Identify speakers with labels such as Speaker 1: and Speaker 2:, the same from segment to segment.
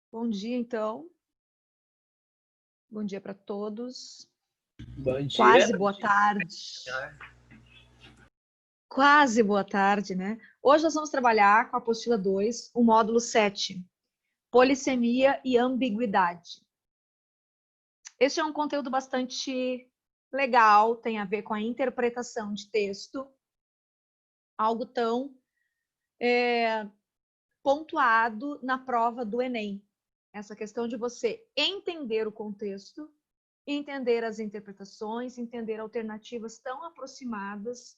Speaker 1: Bom dia, então. Bom dia para todos.
Speaker 2: Bom dia.
Speaker 1: Quase boa tarde. Quase boa tarde, né? Hoje nós vamos trabalhar com a apostila 2, o módulo 7, polissemia e ambiguidade. Este é um conteúdo bastante legal, tem a ver com a interpretação de texto, algo tão pontuado na prova do Enem. Essa questão de você entender o contexto, entender as interpretações, entender alternativas tão aproximadas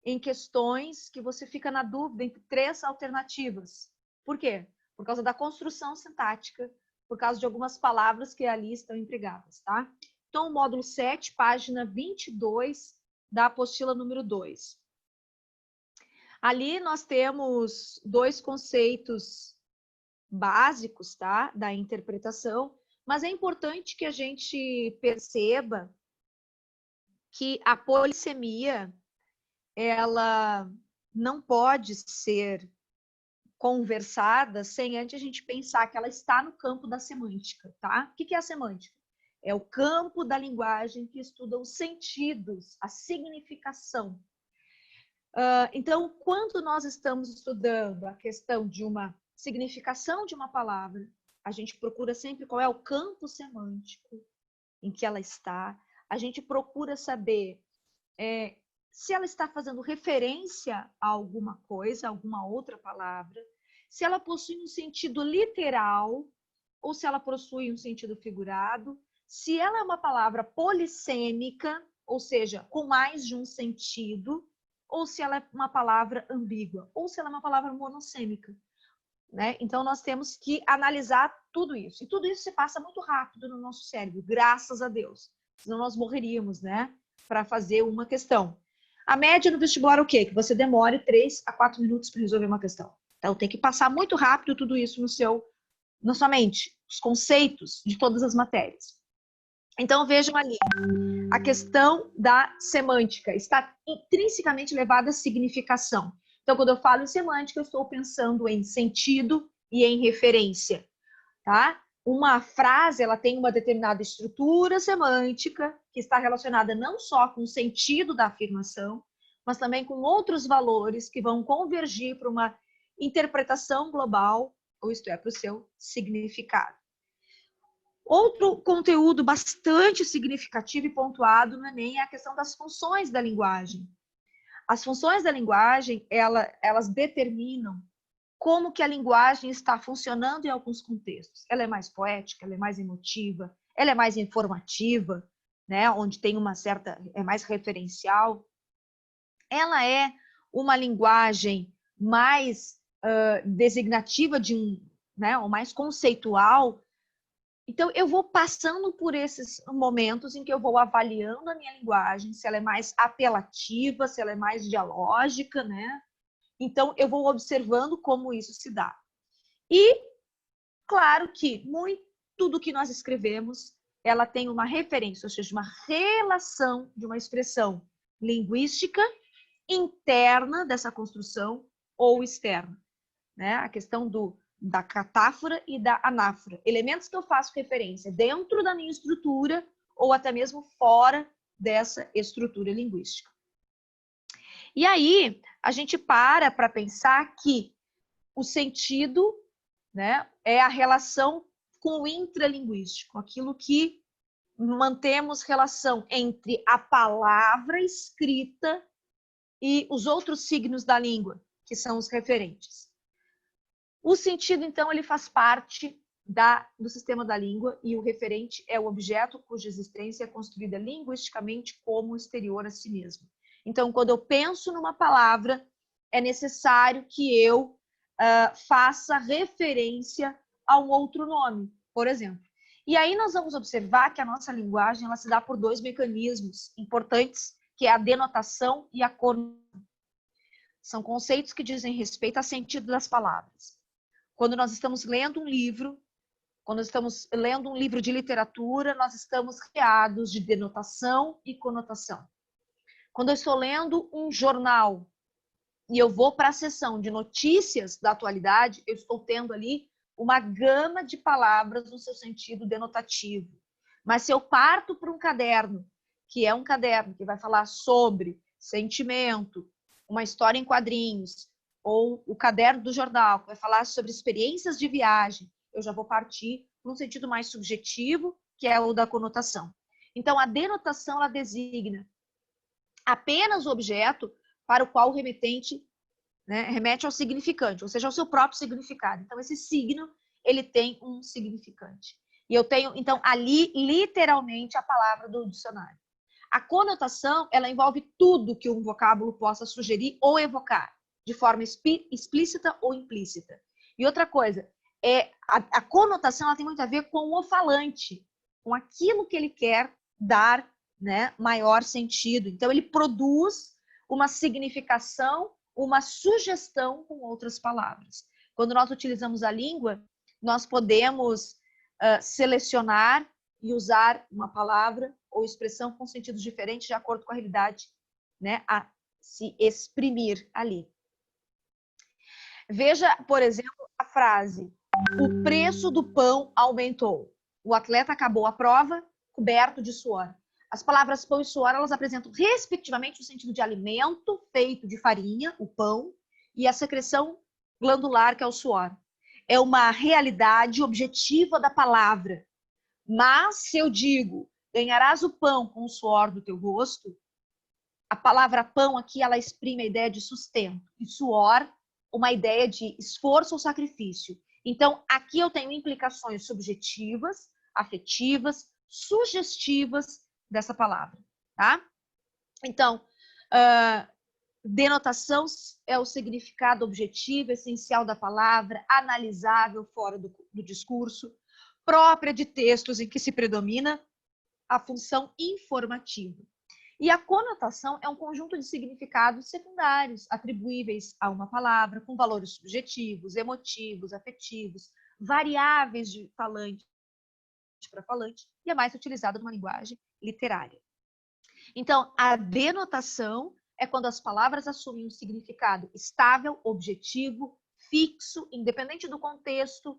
Speaker 1: em questões que você fica na dúvida entre três alternativas. Por quê? Por causa da construção sintática, por causa de algumas palavras que ali estão empregadas, tá? Então, o módulo 7, página 22 da apostila número 2. Ali nós temos dois conceitos básicos, tá? Da interpretação, mas é importante que a gente perceba que a polissemia ela não pode ser conversada sem antes a gente pensar que ela está no campo da semântica, tá? O que é a semântica? É o campo da linguagem que estuda os sentidos, a significação. Então, quando nós estamos estudando a questão de uma significação de uma palavra, a gente procura sempre qual é o campo semântico em que ela está, a gente procura saber se ela está fazendo referência a alguma coisa, a alguma outra palavra, se ela possui um sentido literal ou se ela possui um sentido figurado, se ela é uma palavra polissêmica, ou seja, com mais de um sentido, ou se ela é uma palavra ambígua, ou se ela é uma palavra monossêmica, né? Então, nós temos que analisar tudo isso. E tudo isso se passa muito rápido no nosso cérebro, graças a Deus. Senão nós morreríamos, né? Para fazer uma questão. A média no vestibular é o quê? Que você demore 3 a 4 minutos para resolver uma questão. Então, tem que passar muito rápido tudo isso na sua mente, os conceitos de todas as matérias. Então, vejam ali, a questão da semântica está intrinsecamente levada à significação. Então, quando eu falo em semântica, eu estou pensando em sentido e em referência, tá? Uma frase, ela tem uma determinada estrutura semântica que está relacionada não só com o sentido da afirmação, mas também com outros valores que vão convergir para uma interpretação global, ou isto é, para o seu significado. Outro conteúdo bastante significativo e pontuado no Enem é a questão das funções da linguagem. As funções da linguagem, elas determinam como que a linguagem está funcionando em alguns contextos. Ela é mais poética, ela é mais emotiva, ela é mais informativa, né? Onde tem uma certa, é mais referencial. Ela é uma linguagem mais designativa né? Ou mais conceitual. Então, eu vou passando por esses momentos em que eu vou avaliando a minha linguagem, se ela é mais apelativa, se ela é mais dialógica, né? Então, eu vou observando como isso se dá. E, claro que tudo que nós escrevemos, ela tem uma referência, ou seja, uma relação de uma expressão linguística interna dessa construção ou externa, né? A questão da catáfora e da anáfora. Elementos que eu faço referência dentro da minha estrutura ou até mesmo fora dessa estrutura linguística. E aí, a gente para pensar que o sentido, né, é a relação com o intralinguístico, aquilo que mantemos relação entre a palavra escrita e os outros signos da língua, que são os referentes. O sentido, então, ele faz parte do sistema da língua e o referente é o objeto cuja existência é construída linguisticamente como exterior a si mesmo. Então, quando eu penso numa palavra, é necessário que eu faça referência a um outro nome, por exemplo. E aí nós vamos observar que a nossa linguagem ela se dá por dois mecanismos importantes, que é a denotação e a conotação. São conceitos que dizem respeito ao sentido das palavras. Quando nós estamos lendo um livro, quando estamos lendo um livro de literatura, nós estamos rodeados de denotação e conotação. Quando eu estou lendo um jornal e eu vou para a seção de notícias da atualidade, eu estou tendo ali uma gama de palavras no seu sentido denotativo. Mas se eu parto para um caderno, que é um caderno que vai falar sobre sentimento, uma história em quadrinhos, ou o caderno do jornal, que vai falar sobre experiências de viagem, eu já vou partir para um sentido mais subjetivo, que é o da conotação. Então, a denotação, ela designa apenas o objeto para o qual o remetente, né, remete ao significante, ou seja, ao seu próprio significado. Então, esse signo, ele tem um significante. E eu tenho, então, ali, literalmente, a palavra do dicionário. A conotação, ela envolve tudo que um vocábulo possa sugerir ou evocar, de forma explícita ou implícita. E outra coisa, a conotação, ela tem muito a ver com o falante, com aquilo que ele quer dar, né, maior sentido. Então, ele produz uma significação, uma sugestão com outras palavras. Quando nós utilizamos a língua, nós podemos selecionar e usar uma palavra ou expressão com sentidos diferentes de acordo com a realidade, né, a se exprimir ali. Veja, por exemplo, a frase: o preço do pão aumentou. O atleta acabou a prova coberto de suor. As palavras pão e suor, elas apresentam respectivamente o sentido de alimento feito de farinha, o pão, e a secreção glandular, que é o suor. É uma realidade objetiva da palavra. Mas se eu digo, ganharás o pão com o suor do teu rosto, a palavra pão aqui, ela exprime a ideia de sustento. E suor, uma ideia de esforço ou sacrifício. Então, aqui eu tenho implicações subjetivas, afetivas, sugestivas dessa palavra, tá? Então, denotação é o significado objetivo, essencial da palavra, analisável fora do discurso, própria de textos em que se predomina a função informativa. E a conotação é um conjunto de significados secundários, atribuíveis a uma palavra, com valores subjetivos, emotivos, afetivos, variáveis de falante para falante, e é mais utilizada numa linguagem literária. Então, a denotação é quando as palavras assumem um significado estável, objetivo, fixo, independente do contexto,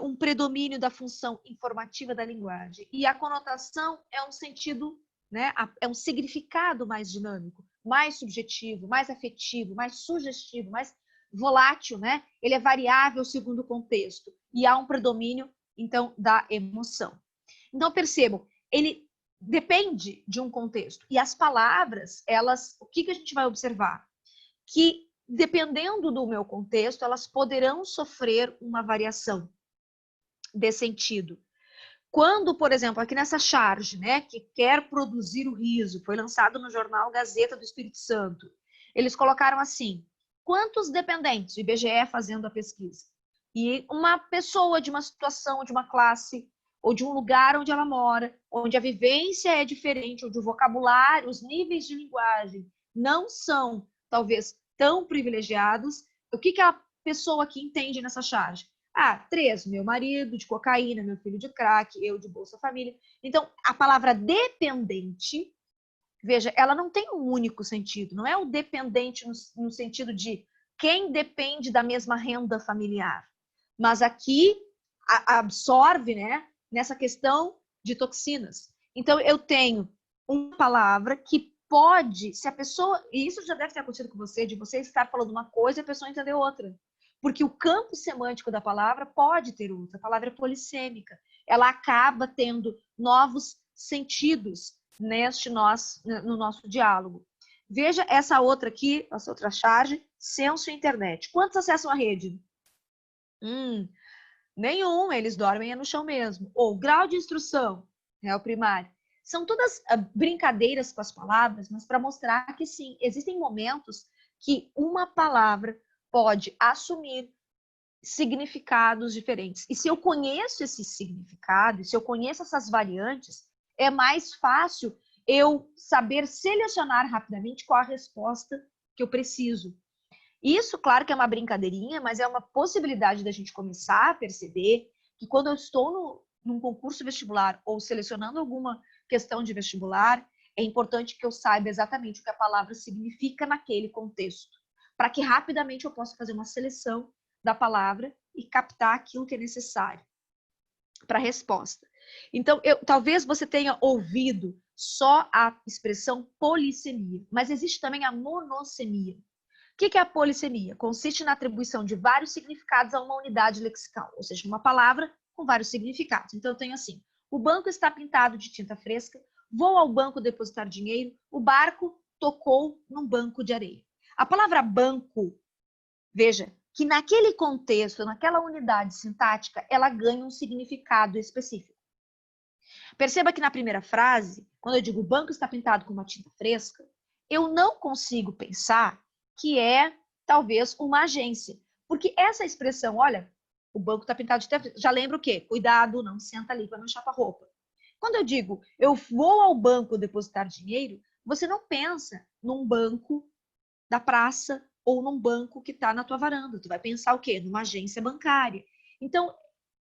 Speaker 1: um predomínio da função informativa da linguagem. E a conotação é um sentido, né, é um significado mais dinâmico, mais subjetivo, mais afetivo, mais sugestivo, mais volátil, né? Ele é variável segundo o contexto e há um predomínio, então, da emoção. Então, percebam, ele depende de um contexto. E as palavras, elas, o que a gente vai observar? Que, dependendo do meu contexto, elas poderão sofrer uma variação de sentido. Quando, por exemplo, aqui nessa charge, né, que quer produzir o riso, foi lançado no jornal Gazeta do Espírito Santo, eles colocaram assim: quantos dependentes, o IBGE fazendo a pesquisa, e uma pessoa de uma situação, de uma classe, ou de um lugar onde ela mora, onde a vivência é diferente, onde o vocabulário, os níveis de linguagem não são, talvez, tão privilegiados, o que a pessoa aqui entende nessa charge? 3, meu marido de cocaína, meu filho de crack, eu de Bolsa Família. Então, a palavra dependente, veja, ela não tem um único sentido. Não é o dependente no sentido de quem depende da mesma renda familiar. Mas aqui absorve, né, nessa questão de toxinas. Então, eu tenho uma palavra que pode, se a pessoa, e isso já deve ter acontecido com você, de você estar falando uma coisa e a pessoa entender outra. Porque o campo semântico da palavra pode ter outra. A palavra é polissêmica. Ela acaba tendo novos sentidos no nosso diálogo. Veja essa outra aqui, essa outra charge, censo e internet. Quantos acessam a rede? Nenhum, eles dormem no chão mesmo. Ou grau de instrução, é o primário. São todas brincadeiras com as palavras, mas para mostrar que sim, existem momentos que uma palavra pode assumir significados diferentes. E se eu conheço esse significado, se eu conheço essas variantes, é mais fácil eu saber selecionar rapidamente qual a resposta que eu preciso. Isso, claro que é uma brincadeirinha, mas é uma possibilidade da gente começar a perceber que quando eu estou num concurso vestibular ou selecionando alguma questão de vestibular, é importante que eu saiba exatamente o que a palavra significa naquele contexto, para que rapidamente eu possa fazer uma seleção da palavra e captar aquilo que é necessário para a resposta. Então, talvez você tenha ouvido só a expressão polissemia, mas existe também a monossemia. O que é a polissemia? Consiste na atribuição de vários significados a uma unidade lexical, ou seja, uma palavra com vários significados. Então, eu tenho assim, o banco está pintado de tinta fresca, vou ao banco depositar dinheiro, o barco tocou num banco de areia. A palavra banco, veja, que naquele contexto, naquela unidade sintática, ela ganha um significado específico. Perceba que na primeira frase, quando eu digo o banco está pintado com uma tinta fresca, eu não consigo pensar que é, talvez, uma agência. Porque essa expressão, olha, o banco está pintado de tinta fresca, já lembra o quê? Cuidado, não senta ali para não chapa a roupa. Quando eu digo, eu vou ao banco depositar dinheiro, você não pensa num banco da praça ou num banco que está na tua varanda. Tu vai pensar o quê? Numa agência bancária. Então,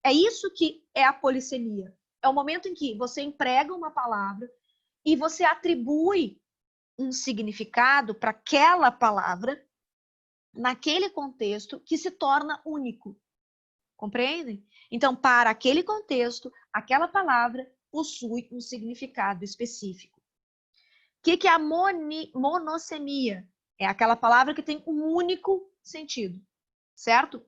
Speaker 1: é isso que é a polissemia. É o momento em que você emprega uma palavra e você atribui um significado para aquela palavra naquele contexto que se torna único. Compreendem? Então, para aquele contexto, aquela palavra possui um significado específico. O que é a monossemia? É aquela palavra que tem um único sentido, certo?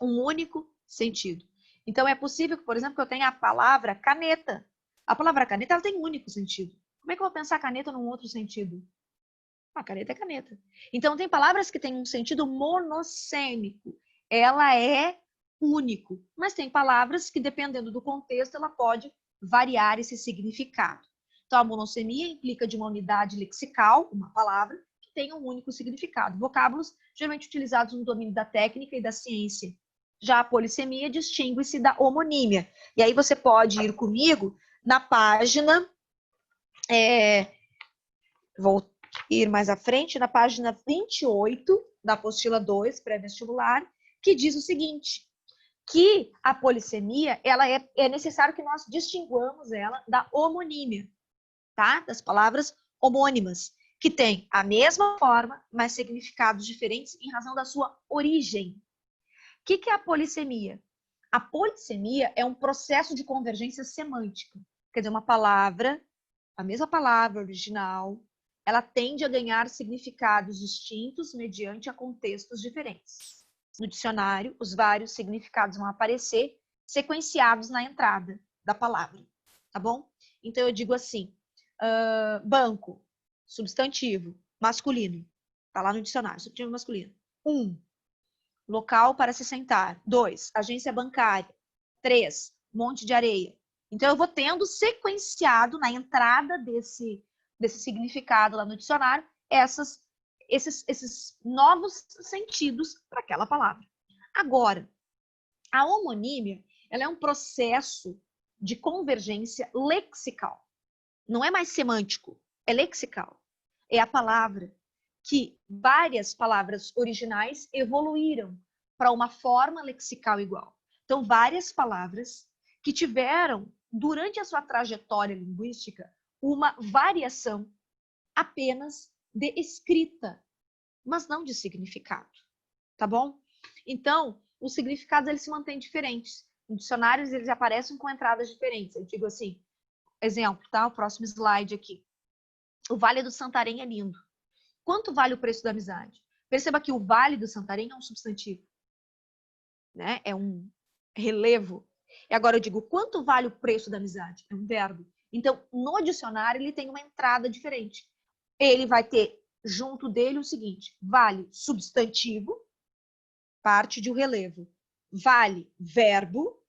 Speaker 1: Um único sentido. Então, é possível que, por exemplo, que eu tenha a palavra caneta. A palavra caneta ela tem um único sentido. Como é que eu vou pensar caneta num outro sentido? A caneta é caneta. Então, tem palavras que têm um sentido monossêmico. Ela é único. Mas tem palavras que, dependendo do contexto, ela pode variar esse significado. Então, a monossemia implica de uma unidade lexical, uma palavra, que tem um único significado. Vocábulos geralmente utilizados no domínio da técnica e da ciência. Já a polissemia distingue-se da homonímia. E aí você pode ir comigo na página... vou ir mais à frente, na página 28 da apostila 2, pré-vestibular, que diz o seguinte, que a polissemia, ela é necessário que nós distinguamos ela da homonímia, tá? Das palavras homônimas, que têm a mesma forma, mas significados diferentes em razão da sua origem. O que é a polissemia? A polissemia é um processo de convergência semântica. Quer dizer, uma palavra, a mesma palavra original, ela tende a ganhar significados distintos mediante a contextos diferentes. No dicionário, os vários significados vão aparecer sequenciados na entrada da palavra, tá bom? Então, eu digo assim, banco, substantivo, masculino, tá lá no dicionário, substantivo masculino. 1, local para se sentar. 2, agência bancária. 3, monte de areia. Então, eu vou tendo sequenciado na entrada desse significado lá no dicionário esses novos sentidos para aquela palavra. Agora, a homonímia ela é um processo de convergência lexical. Não é mais semântico, é lexical. É a palavra que várias palavras originais evoluíram para uma forma lexical igual. Então, várias palavras que tiveram, durante a sua trajetória linguística, uma variação apenas de escrita, mas não de significado, tá bom? Então, os significados eles se mantêm diferentes. Em dicionários, eles aparecem com entradas diferentes. Eu digo assim, exemplo, tá? O próximo slide aqui. O Vale do Santarém é lindo. Quanto vale o preço da amizade? Perceba que o Vale do Santarém é um substantivo, né? É um relevo. E agora eu digo, quanto vale o preço da amizade? É um verbo. Então, no dicionário, ele tem uma entrada diferente. Ele vai ter junto dele o seguinte, vale substantivo, parte de um relevo. Vale verbo,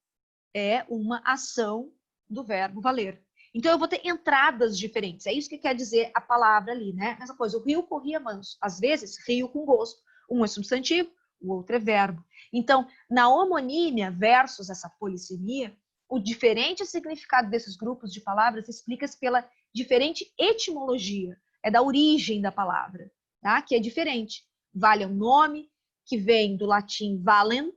Speaker 1: é uma ação do verbo valer. Então, eu vou ter entradas diferentes. É isso que quer dizer a palavra ali, né? Essa coisa, o rio corria manso. Às vezes, rio com gosto. Um é substantivo, o outro é verbo. Então, na homonímia versus essa polissemia, o diferente significado desses grupos de palavras explica-se pela diferente etimologia. É da origem da palavra, tá? Que é diferente. Vale é um nome que vem do latim valem,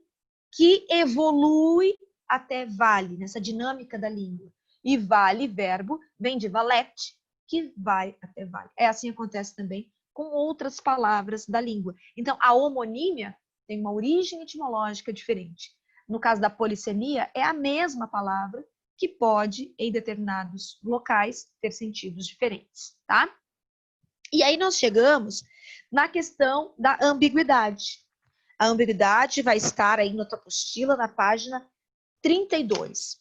Speaker 1: que evolui até vale, nessa dinâmica da língua. E vale, verbo, vem de valete, que vai até vale. É assim que acontece também com outras palavras da língua. Então, a homonímia tem uma origem etimológica diferente. No caso da polissemia, é a mesma palavra que pode, em determinados locais, ter sentidos diferentes, tá? E aí nós chegamos na questão da ambiguidade. A ambiguidade vai estar aí na tua apostila, na página 32.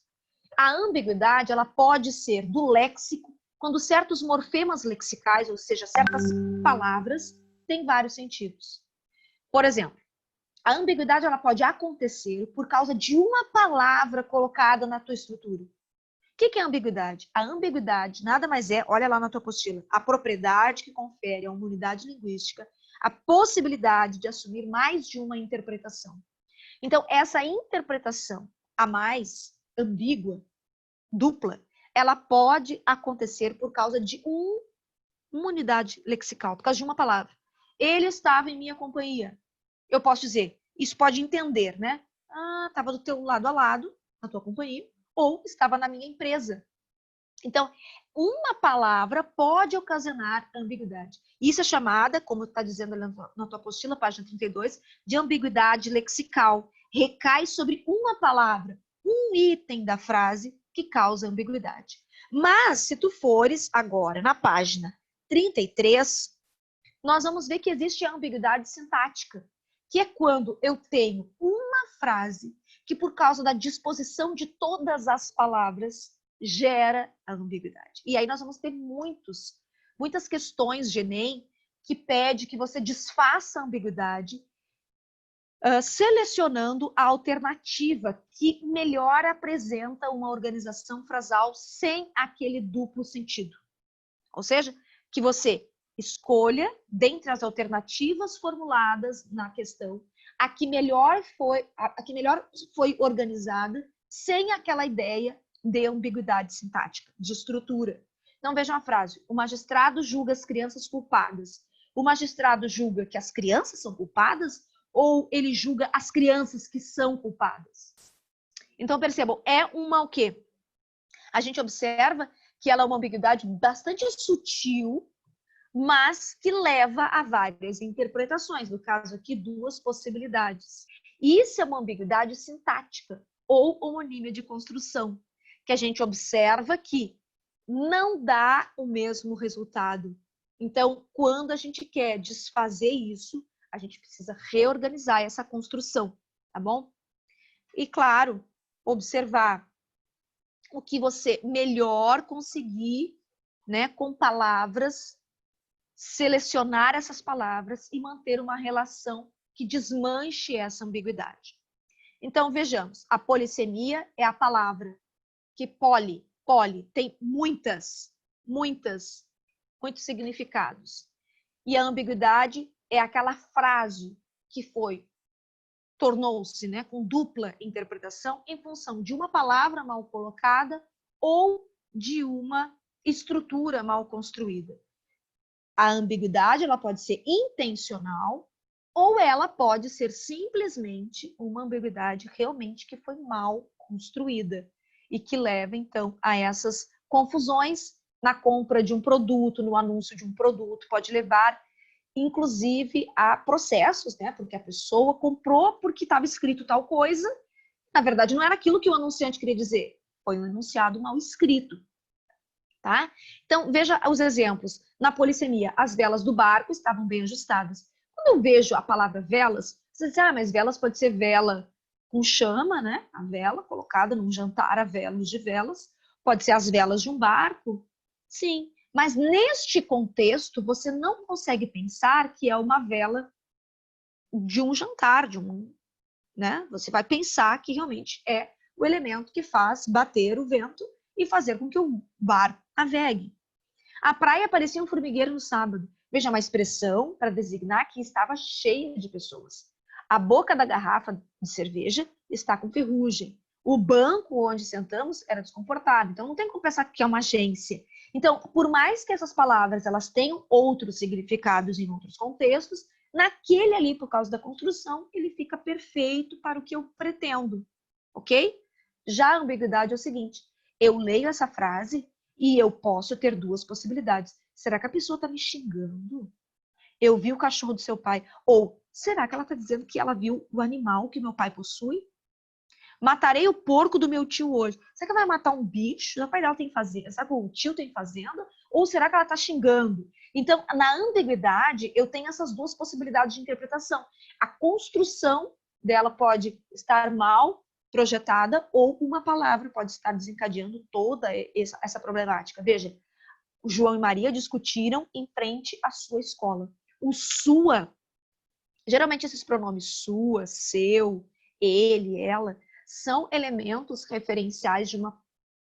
Speaker 1: A ambiguidade, ela pode ser do léxico, quando certos morfemas lexicais, ou seja, certas palavras, têm vários sentidos. Por exemplo, a ambiguidade ela pode acontecer por causa de uma palavra colocada na tua estrutura. O que é ambiguidade? A ambiguidade nada mais é, olha lá na tua apostila, a propriedade que confere a uma unidade linguística a possibilidade de assumir mais de uma interpretação. Então, essa interpretação a mais ambígua, dupla, ela pode acontecer por causa de uma unidade lexical, por causa de uma palavra. Ele estava em minha companhia. Eu posso dizer, isso pode entender, né? Ah, estava do teu lado a lado, na tua companhia, ou estava na minha empresa. Então, uma palavra pode ocasionar ambiguidade. Isso é chamada, como está dizendo na tua apostila, página 32, de ambiguidade lexical. Recai sobre uma palavra, um item da frase que causa ambiguidade. Mas, se tu fores agora na página 33, nós vamos ver que existe a ambiguidade sintática, que é quando eu tenho uma frase que, por causa da disposição de todas as palavras, gera a ambiguidade. E aí nós vamos ter muitas questões de Enem que pede que você desfaça a ambiguidade selecionando a alternativa que melhor apresenta uma organização frasal sem aquele duplo sentido. Ou seja, que você escolha, dentre as alternativas formuladas na questão, a que melhor foi organizada sem aquela ideia de ambiguidade sintática, de estrutura. Então, vejam a frase. O magistrado julga as crianças culpadas. O magistrado julga que as crianças são culpadas ou ele julga as crianças que são culpadas? Então, percebam, é uma o quê? A gente observa que ela é uma ambiguidade bastante sutil, mas que leva a várias interpretações. No caso aqui, duas possibilidades. Isso é uma ambiguidade sintática ou homonímia de construção, que a gente observa que não dá o mesmo resultado. Então, quando a gente quer desfazer isso, a gente precisa reorganizar essa construção, tá bom? E, claro, observar o que você melhor conseguir, né, com palavras, selecionar essas palavras e manter uma relação que desmanche essa ambiguidade. Então, vejamos, a polissemia é a palavra que poli tem muitos significados. E a ambiguidade é aquela frase que tornou-se, né, com dupla interpretação em função de uma palavra mal colocada ou de uma estrutura mal construída. A ambiguidade ela pode ser intencional ou ela pode ser simplesmente uma ambiguidade realmente que foi mal construída e que leva, então, a essas confusões na compra de um produto, no anúncio de um produto, pode levar, inclusive, a processos, né? Porque a pessoa comprou porque estava escrito tal coisa, na verdade não era aquilo que o anunciante queria dizer, foi um enunciado mal escrito. Tá? Então, veja os exemplos. Na polissemia, as velas do barco estavam bem ajustadas. Quando eu vejo a palavra velas, você diz, mas velas pode ser vela com chama, né? A vela colocada num jantar a velas de velas. Pode ser as velas de um barco. Sim, mas neste contexto, você não consegue pensar que é uma vela de um jantar, né? Você vai pensar que realmente é o elemento que faz bater o vento e fazer com que o barco navegue. A praia parecia um formigueiro no sábado. Veja, uma expressão para designar que estava cheia de pessoas. A boca da garrafa de cerveja está com ferrugem. O banco onde sentamos era desconfortável. Então, não tem como pensar que é uma agência. Então, por mais que essas palavras elas tenham outros significados em outros contextos, naquele ali, por causa da construção, ele fica perfeito para o que eu pretendo. Ok? Já a ambiguidade é o seguinte: eu leio essa frase e eu posso ter duas possibilidades. Será que a pessoa está me xingando? Eu vi o cachorro do seu pai. Ou, Será que ela está dizendo que ela viu o animal que meu pai possui? Matarei o porco do meu tio hoje. Será que ela vai matar um bicho? O pai dela tem fazenda? Será que o tio tem fazenda? Ou será que ela está xingando? Então, na ambiguidade, eu tenho essas duas possibilidades de interpretação. A construção dela pode estar mal projetada ou uma palavra pode estar desencadeando toda essa problemática. Veja, o João e Maria discutiram em frente à sua escola. O sua, geralmente esses pronomes sua, seu, ele, ela, são elementos referenciais de uma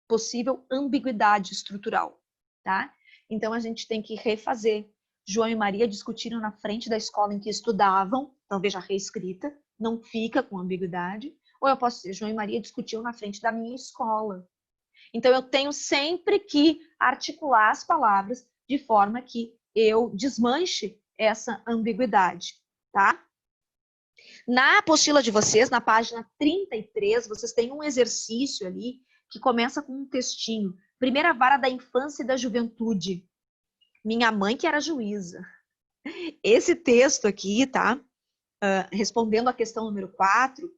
Speaker 1: possível ambiguidade estrutural, tá? Então, a gente tem que refazer. João e Maria discutiram na frente da escola em que estudavam, então veja, reescrita, não fica com ambiguidade. Ou eu posso dizer, João e Maria discutiram na frente da minha escola. Então, eu tenho sempre que articular as palavras de forma que eu desmanche essa ambiguidade, tá? Na apostila de vocês, na página 33, vocês têm um exercício ali que começa com um textinho. Primeira vara da infância e da juventude. Minha mãe que era juíza. Esse texto aqui, tá? Respondendo à questão número 4,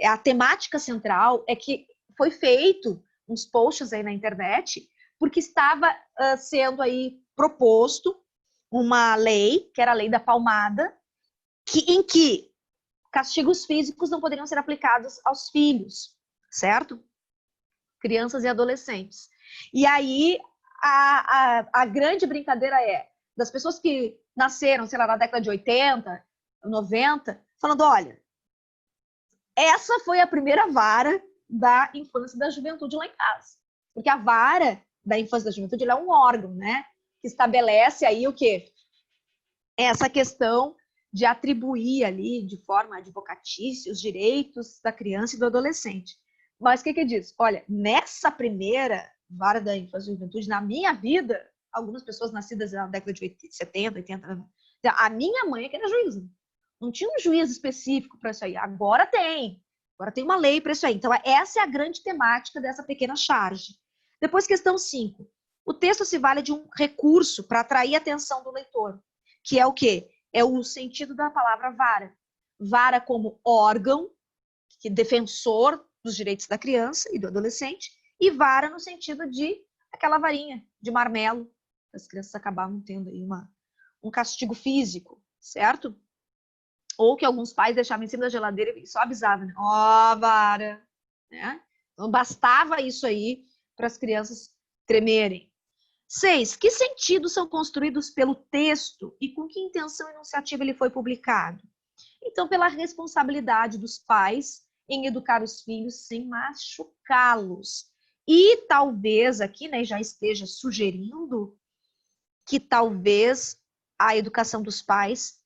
Speaker 1: a temática central é que foi feito uns posts aí na internet porque estava sendo aí proposto uma lei, que era a lei da palmada, em que castigos físicos não poderiam ser aplicados aos filhos, certo? Crianças e adolescentes. E aí, a grande brincadeira é das pessoas que nasceram, sei lá, na década de 80, 90, falando, olha, essa foi a primeira vara da infância e da juventude lá em casa. Porque a vara da infância e da juventude ela é um órgão, né? Que estabelece aí o quê? Essa questão de atribuir ali, de forma advocatícia, os direitos da criança e do adolescente. Mas o que diz? Olha, nessa primeira vara da infância e juventude, na minha vida, algumas pessoas nascidas na década de 70, 80, a minha mãe é que era juíza. Não tinha um juiz específico para isso aí. Agora tem. Agora tem uma lei para isso aí. Então, essa é a grande temática dessa pequena charge. Depois, questão 5. O texto se vale de um recurso para atrair a atenção do leitor, que é o quê? É o sentido da palavra vara. Vara como órgão, que defensor dos direitos da criança e do adolescente, e vara no sentido de aquela varinha de marmelo. As crianças acabavam tendo aí um castigo físico, certo? Ou que alguns pais deixavam em cima da geladeira e só avisavam, né? Ó, vara! Né? Então, bastava isso aí para as crianças tremerem. 6. Que sentidos são construídos pelo texto e com que intenção enunciativa ele foi publicado? Então, pela responsabilidade dos pais em educar os filhos sem machucá-los. E talvez aqui, né, já esteja sugerindo que talvez a educação dos pais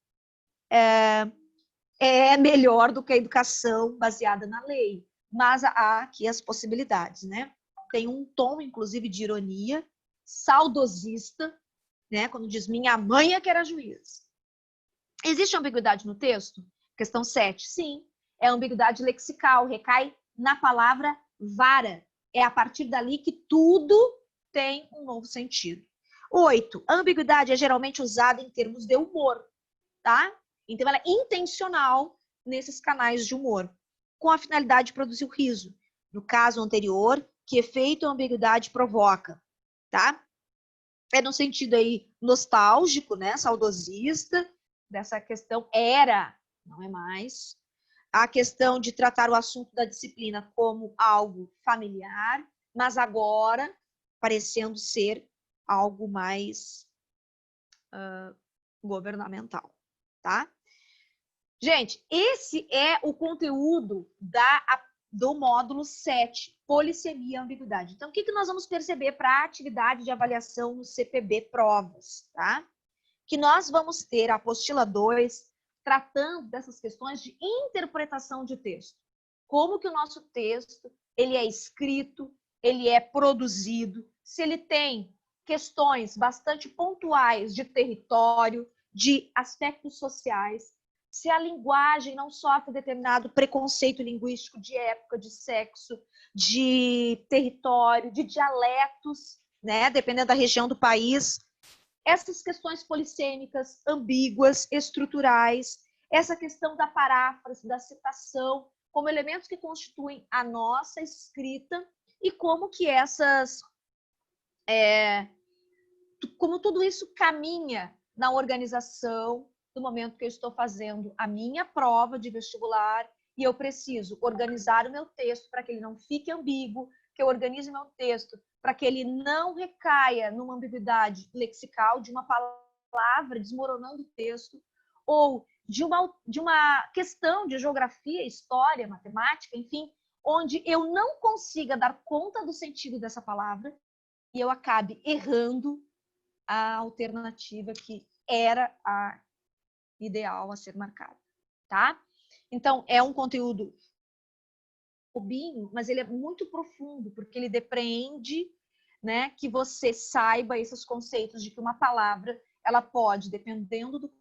Speaker 1: é melhor do que a educação baseada na lei. Mas há aqui as possibilidades, né? Tem um tom, inclusive, de ironia, saudosista, né? Quando diz minha mãe é que era juiz. Existe ambiguidade no texto? Questão 7. Sim, é ambiguidade lexical, recai na palavra vara. É a partir dali que tudo tem um novo sentido. 8. A ambiguidade é geralmente usada em termos de humor, tá? Então, ela é intencional nesses canais de humor, com a finalidade de produzir o riso. No caso anterior, que efeito a ambiguidade provoca, tá? É no sentido aí nostálgico, né? Saudosista, dessa questão era, não é mais. A questão de tratar o assunto da disciplina como algo familiar, mas agora parecendo ser algo mais governamental, tá? Gente, esse é o conteúdo do módulo 7, polissemia e ambiguidade. Então, o que nós vamos perceber para a atividade de avaliação no CPB Provas, tá? Que nós vamos ter a apostila 2 tratando dessas questões de interpretação de texto. Como que o nosso texto, ele é escrito, ele é produzido, se ele tem questões bastante pontuais de território, de aspectos sociais, se a linguagem não sofre determinado preconceito linguístico de época, de sexo, de território, de dialetos, né, dependendo da região do país. Essas questões polissêmicas, ambíguas, estruturais, essa questão da paráfrase, da citação, como elementos que constituem a nossa escrita e como que como tudo isso caminha na organização do momento que eu estou fazendo a minha prova de vestibular e eu preciso organizar o meu texto para que ele não fique ambíguo, que eu organize o meu texto para que ele não recaia numa ambiguidade lexical de uma palavra desmoronando o texto, ou de uma questão de geografia, história, matemática, enfim, onde eu não consiga dar conta do sentido dessa palavra e eu acabe errando a alternativa que era a ideal a ser marcada, tá? Então, é um conteúdo bobinho, mas ele é muito profundo, porque ele depreende, né, que você saiba esses conceitos de que uma palavra, ela pode, dependendo do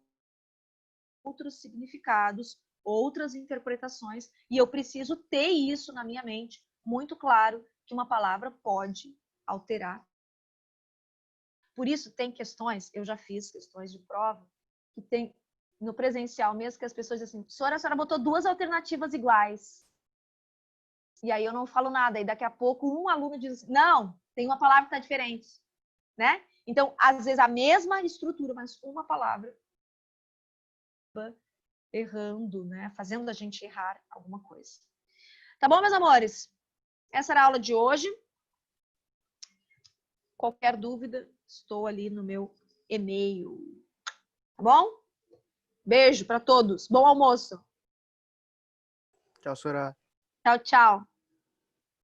Speaker 1: outros significados, outras interpretações, e eu preciso ter isso na minha mente, muito claro, que uma palavra pode alterar. Por isso, tem questões, eu já fiz questões de prova, que tem no presencial mesmo, que as pessoas dizem assim, a senhora botou 2 alternativas iguais. E aí eu não falo nada, e daqui a pouco um aluno diz, não, tem uma palavra que está diferente, né? Então, às vezes, a mesma estrutura, mas uma palavra errando, né? Fazendo a gente errar alguma coisa. Tá bom, meus amores? Essa era a aula de hoje. Qualquer dúvida, estou ali no meu e-mail. Tá bom? Beijo para todos. Bom almoço.
Speaker 2: Tchau, Soraya.
Speaker 1: Tchau, tchau.